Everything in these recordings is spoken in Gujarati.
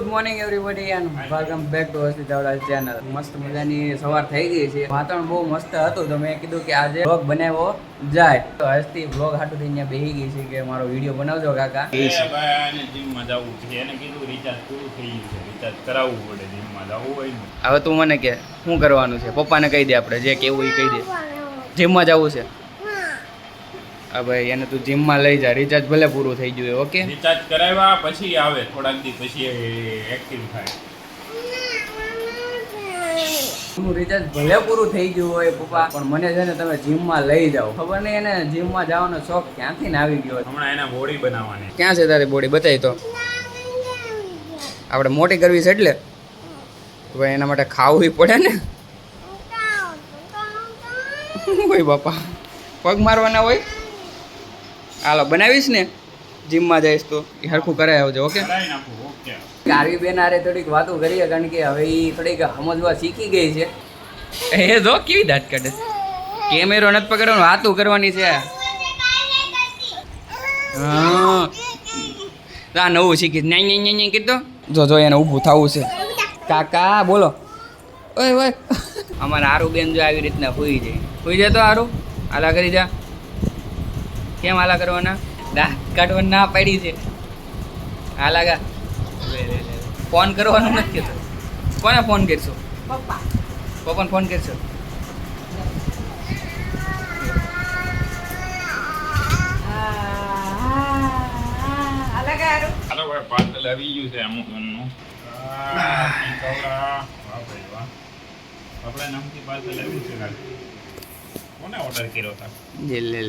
Good morning everybody and welcome back to Harshit Chavda channel. મસ્ત મજાની સવાર થઈ ગઈ છે. વાતાવરણ બહુ મસ્ત હતું તો મેં કીધું કે આજે વ્લોગ બનાવ્યો જાય. તો હસ્તી વ્લોગ હાટું થઈને અહીંયા બેસી ગઈ છે કે મારો વિડીયો બનાવજો કાકા. જીમમાં જવું છે એને કીધું રિચાર્જ પૂરું થઈ ગયું છે, રિચાર્જ કરાવવું પડે જીમમાં જવું હોય ને. હવે તું મને કે શું કરવાનું છે? પપ્પાને કહી દે, આપણે જે કેવું એ કહી દે. જીમમાં જવું છે? હા ભાઈ, એને તું જીમમાં લઈ જા. રિચાર્જ ભલે પૂરું થઈ ગયું. ઓકે, રિચાર્જ કરાવ્યા પછી આવે, થોડાક દી પછી એક્ટિવ થાય. હું રિચાર્જ ભલે પૂરું થઈ ગયું હોય પપ્પા, પણ મને છે ને તમે જીમમાં લઈ જાઓ. ખબર નહીં એને જીમમાં જવાનો શોખ ક્યાંથી ને આવી ગયો. હમણાં એને બોડી બનાવવાની. ક્યાં છે તારી બોડી? બતાવી તો. આપણે મોટી કરવી છે એટલે તો ભાઈ એના માટે ખાવું પડે ને. હોય બાપા, પગ મારવાના હોય. હાલો બનાવીશ ને, જીમમાં જઈશ તો એ હરખું કરાવી આવજો. ઓકે, કરાવી નાખું. ઓકે, કારવી બેન આરે થોડીક વાતો કરીએ, કારણ કે હવે એ થોડીક સમજવા શીખી ગઈ છે. એ જો કેવી દાંત કાઢે છે. કેમેરો નથી પકડવાનો, વાતો કરવાની છે. હા, નવું શીખીશ. નહીં નહીં નહીં નહીં કીધું. જો એને ઊભું થવું છે. કાકા બોલો. ઓય ઓય, અમારા આરુ બેન જો આવી રીતના હોઈ જાય. હોઈ જાય તો આરુ હાલા કરી જા. કેમ હાલા કરવાના? દાંત કાઢવા ના પાડી છે. હાલા ગા. ફોન કરવાનો નથી કહેતો. કોને ફોન કરશો? પપ્પાને ફોન કરશો? હાલો ભાઈ, પાર્સલ આવી ગયું છે અમુકનું. આપણા નામથી પાર્સલ આવ્યું છે. કોને ઓર્ડર કર્યો હતો? જે લે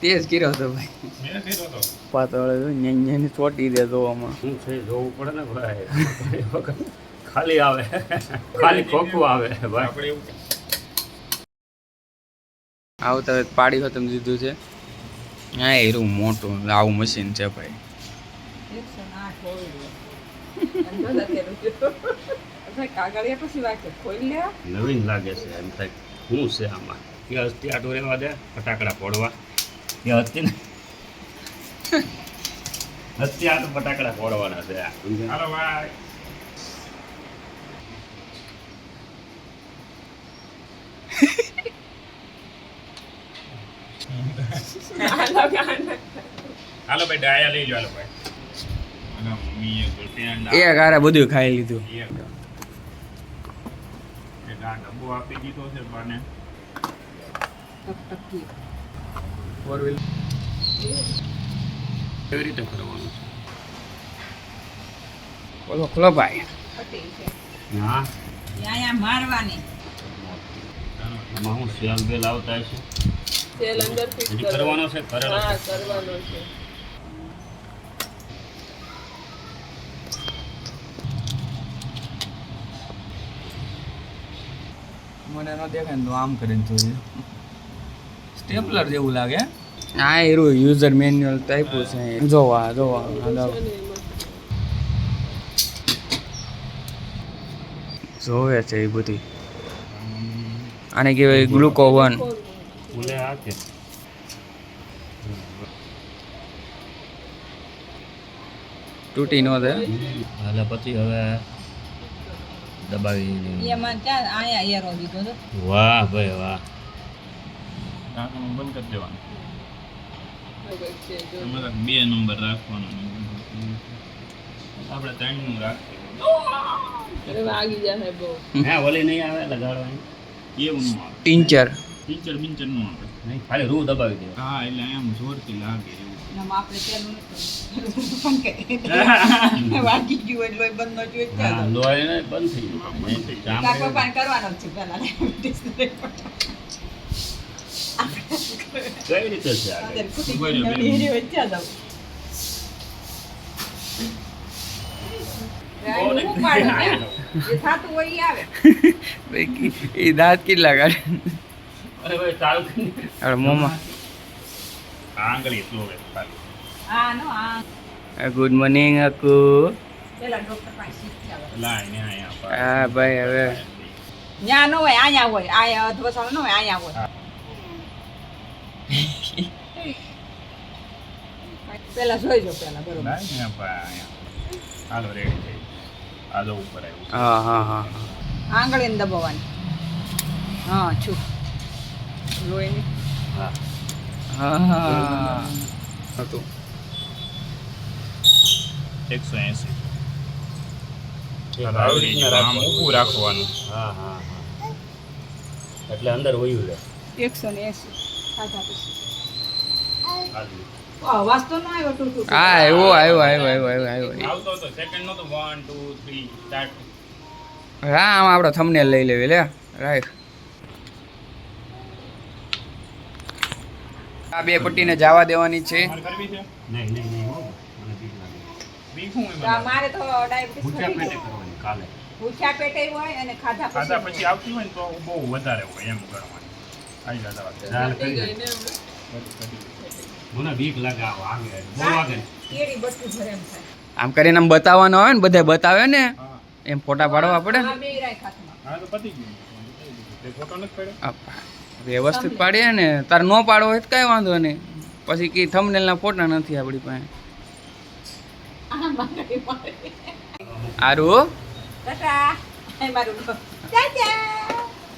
તે જ કર્યો હતો ભાઈ. મેં કર્યો હતો. પાતળો ને ચોટી દે જોવામાં. શું છે જોવું પડે ને ભાઈ. ખાલી આવે, ખાલી ખોખું આવે ભાઈ. આપણે એવું આવતા પાડી ખતમ દીધું છે. હા, એરું મોટું આવું મશીન છે ભાઈ. નવીન લાગે છે એમ થાય. શું છે આમાં? ત્યાં હસ્તી આટું રહેવા દે, ફટાકડા ફોડવા. ત્યાં હસ્તી ને હસ્તી આટું ફટાકડા ફોડવાના છે. હાલો ભાઈ. હાલો ભાઈ, ડાયા લઈ લો. હાલો ભાઈ. અને મમ્મીએ પેન એ ગારે બધું ખાઈ લીધું. એક આ ડબ્બો આપી દીધો છે બાને. કેવી રીતે કરવાનું છે? બોલો ખુલ્લો ભાઈ. હા, મારવાની આમાં હું સેલ બેલ આવતા છે. તેલ અંદર ફિટ હજી કરવાનો છે, કરેલો છે. કરવાનો છે. મને ન દેખાય ને તો આમ કરીને જોઈએ. સ્ટેપલર જેવું લાગે. હા, એરું યુઝર મેન્યુઅલ ટાઈપનું છે. જોવા જોવે છે એ બધી. આને કહેવાય ગ્લુકો 1. ભૂલે આ કે તૂટી ન દે. હાલે પછી હવે દબાવી. એમાં ક્યાં આયા એરો દીધો તો વાહ ભાઈ વાહ. ઢાંકણું બંધ કરી દેવાનું. એમાં 2 નંબર રાખવાનો. આપણે 3 નું રાખીએ. અરે વાગી જાય બહુ. હે ઓલી નહીં આવે લગાડવાની? એવું નું આવે. ટીંચર. ટીચર બિંચર નું આવે. નહીં, ખાલી રૂ દબાવી દે. હા, એટલે એમ જોરથી લાગે એવું. એમાં આપણે તેલ નથી વાગી ગયું એટલે લોહી બંધ ન જોઈએ હા, લોહી ને બંધ થઈ ગયું. કાકો પાન કરવાનો જ છે પેલા કઈ રીતે છે આગળ? અંદર કુટી નવડી હેરી હોય ત્યાં જાવ હું પાડું ને જે થાતું હોય ઈ આવે એ દાંત કેટલા કાઢે? અરે ભાઈ ચાલુ કરી. આપણે મોમાં. આંગળી સ્લો ખાલી. હા નો આ ગુડ મોર્નિંગ અકુ. પેલા ડોક્ટર પાસે શીખ્યા આવે લાઈને આયા. હા ભાઈ, હવે ન્યા નો હોય આયા હોય આયા અધવસાળ નો હોય આયા હોય પેલા જોઈજો પેલા બરોબર લાઈને આયા. હાલો રેડી થઈ આ જો ઉપર આવ્યું હા હા હા હા. આંગળીને દબાવવાની. હા છું લોહીની. હા હા હા હતું 180 એક હાલો, આવી આવડી રીતના ગયું. આમ રાખવાનું. ઊભું રાખવાનું હા હા હા એટલે અંદર વયું રહે 180 ખાધા પછી. હાલ. અવાજ તો ના આવ્યો ટુ ટુ ટુ. હા આવ્યો આવતો હતો સેકન્ડ નતો 1 2 3 સ્ટાર્ટ હા આમાં આપણે થંબનેલ લઈ લેવી લે રાઈટ આ બે પટ્ટીને જવા દેવાની છે તમારે કરવી છે નહીં નહીં નહીં હો મને બીક લાગે બી શું તો આ મારે તો ડાયાબિટીસ ભૂખ્યા વધી પેટે ગયું. કરવાની કાલે ભૂખ્યા પેટે હોય અને ખાધા ખાધા પછી પછી આવતી હોય ને તો બહુ વધારે હોય એમ ગણવાનું આવી જતા ચાલ કરી દે મને બીક લાગે આવો આગે બહુ વાગે ને. કેળી બટકું ભરે એમ થાય. આમ કરીને આમ બતાવવાનો આવે ને બધે બતાવે ને હા એમ ફોટા પાડવા પડે ને આ બે રાય હાથમાં. હા તો પતી ગયું તે ફોટો નથી પડ્યો વ્યવસ્થિત પાડીએ ને તારે ન પાડવો હોય તો કાંઈ વાંધો નહીં પછી કે થંબનેલના ફોટા નથી આપણી પાસે આ મારે મારે. આરું ટાટા. એ મારું ટાટા.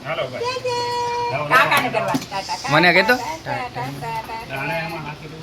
હાલો ભાઈ ટાટા. કાકાને કરવાનું. ટાટા. મને કહેતો? ટાટા, ટાટા, ટાટા. આને એમાં નાખી દો